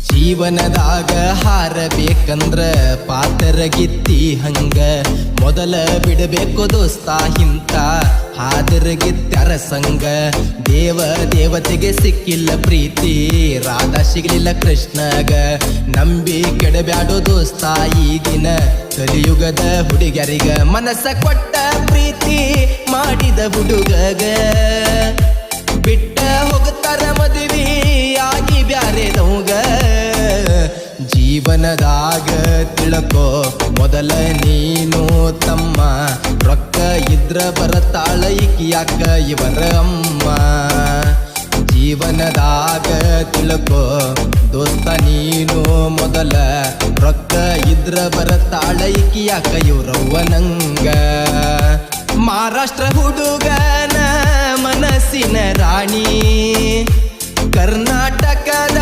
ಜೀವನದಾಗ ಹಾರಬೇಕಂದ್ರ ಪಾತರಗಿತ್ತಿ ಹಂಗ ಮೊದಲ ಬಿಡಬೇಕು ದೋಸ್ತ ಇಂತ ಹಾದರಗಿತ್ತರ ಸಂಗ ದೇವತೆಗೆ ಸಿಕ್ಕಿಲ್ಲ ಪ್ರೀತಿ ರಾಧಾ ಸಿಗಲಿಲ್ಲ ಕೃಷ್ಣಗ ನಂಬಿ ಕೆಡಬ್ಯಾಡೋ ದೋಸ್ತ ಈಗಿನ ಕಲಿಯುಗದ ಹುಡುಗರಿಗ ಮನಸ್ಸ ಕೊಟ್ಟ ಪ್ರೀತಿ ಮಾಡಿದ ಹುಡುಗಗ ಬಿಟ್ಟ ಹೋಗ್ತಾರ ಮದುವೆ ಆಗಿ ಬ್ಯಾರೆದೌಗ ಜೀವನದಾಗ ತಿಳ್ಕೋ ಮೊದಲ ನೀನು ತಮ್ಮ ರೊಕ್ಕ ಇದ್ರ ಬರತಾಳ ಈಕಿಯಾಕ ಇವರ ಅಮ್ಮ ಜೀವನದಾಗ ತಿಳ್ಕೋ ದೋಸ್ತ ನೀನು ಮೊದಲ ರೊಕ್ಕ ಇದ್ರ ಬರತಾಳ ಈಕಿಯಾಕ ಇವ್ರವ್ವ ನಂಗ ಮಹಾರಾಷ್ಟ್ರ ಹುಡುಗನ ಮನಸ್ಸಿನ ರಾಣಿ ಕರ್ನಾಟಕದ